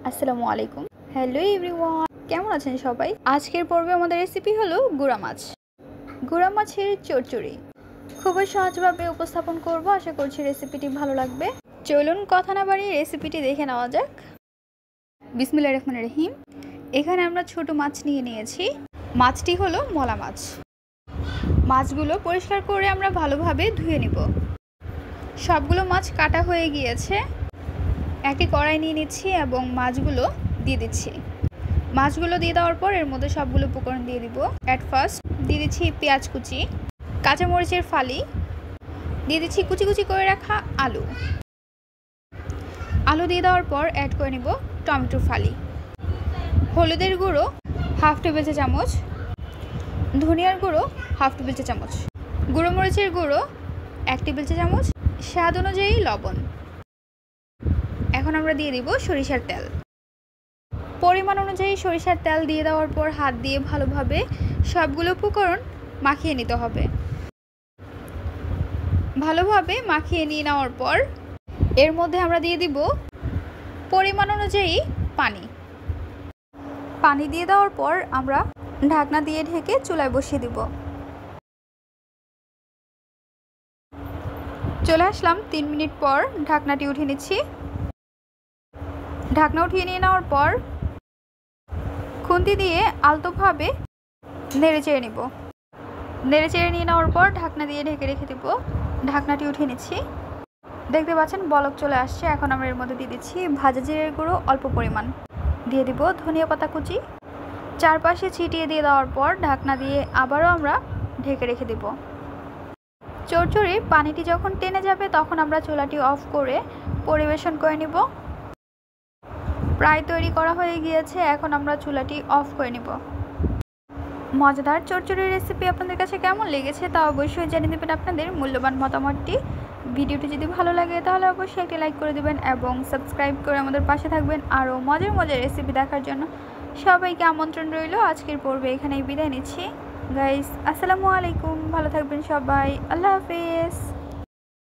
আসসালামু আলাইকুম। Hello everyone, কেমন আছেন সবাই? আজকের পর্বে আমাদের রেসিপি হলো গুঁড়া মাছ। গুঁড়া মাছের চচ্চড়ি খুবই সহজভাবে উপস্থাপন করব। আশা করছি রেসিপিটি ভালো লাগবে। চলুন কথা না বাড়িয়ে রেসিপিটি দেখে নেওয়া যাক। বিসমিল্লাহির রহমানির রহিম। এখানে আমরা ছোট মাছ নিয়েছি। মাছটি হলো মলা মাছ। মাছগুলো পরিষ্কার করে আমরা ভালোভাবে ধুয়ে নিব। সবগুলো মাছ কাটা হয়ে গিয়েছে। একটি কড়াই নিয়ে নিচ্ছি এবং মাছগুলো দিয়ে দিচ্ছি। মাছগুলো দিয়ে দেওয়ার পর এর মধ্যে সবগুলো উপকরণ দিয়ে দিব। অ্যাট ফার্স্ট দিয়ে দিচ্ছি পেঁয়াজ কুচি, কাঁচামরিচের ফালি, দিয়ে দিচ্ছি কুচি কুচি করে রাখা আলু। আলু দিয়ে দেওয়ার পর অ্যাড করে নিব টমেটো ফালি, হলুদের গুঁড়ো হাফ টেবিল চা চামচ, ধনিয়ার গুঁড়ো হাফ টেবিল চা চামচ, গুঁড়ো মরিচের গুঁড়ো 1 টেবিল চা চামচ, স্বাদ অনুযায়ী লবণ। এখন আমরা দিয়ে দিব সরিষার তেল। পরিমাণ অনুযায়ী সরিষার তেল দিয়ে দেওয়ার পর হাত দিয়ে ভালোভাবে সবগুলো উপকরণ মাখিয়ে নিতে হবে। ভালোভাবে মাখিয়ে নিয়ে নেওয়ার পর এর মধ্যে আমরা দিয়ে দিব পরিমাণ অনুযায়ী পানি। পানি দিয়ে দেওয়ার পর আমরা ঢাকনা দিয়ে ঢেকে চুলায় বসিয়ে দিব। চলে আসলাম 3 মিনিট পর। ঢাকনাটি উঠিয়ে নিচ্ছি। ঢাকনা উঠিয়ে নিয়ে নেওয়ার পর খুন্তি দিয়ে আলতোভাবে নেড়েচেড়ে নিব। নেড়েচেড়ে নিয়ে নেওয়ার পর ঢাকনা দিয়ে ঢেকে রেখে দেব। ঢাকনাটি উঠিয়ে নিচ্ছি। দেখতে পাচ্ছেন বলক চলে আসছে। এখন আমরা এর মধ্যে দিয়ে দিচ্ছি ভাজা জিরের গুঁড়ো অল্প পরিমাণ, দিয়ে দিব ধনিয়া পাতা কুচি, চারপাশে ছিটিয়ে দিয়ে দেওয়ার পর ঢাকনা দিয়ে আবারও আমরা ঢেকে রেখে দেব। চচ্চড়ির পানিটি যখন টেনে যাবে তখন আমরা চুলাটি অফ করে পরিবেশন করে নিব। প্রায় তৈরি করা হয়ে গিয়েছে। এখন আমরা চুলাটি অফ করে নিব। মজাদার চচ্চড়ির রেসিপি আপনাদের কাছে কেমন লেগেছে তা অবশ্যই জানিয়ে দেবেন আপনাদের মূল্যবান মতামতটি। ভিডিওটি যদি ভালো লাগে তাহলে অবশ্যই একটি লাইক করে দেবেন এবং সাবস্ক্রাইব করে আমাদের পাশে থাকবেন আরও মজার মজার রেসিপি দেখার জন্য। সবাইকে আমন্ত্রণ রইল। আজকের পর্বে এখানেই বিদায় নিচ্ছি। গাইস, আসসালামু আলাইকুম। ভালো থাকবেন সবাই। আল্লাহ হাফেজ।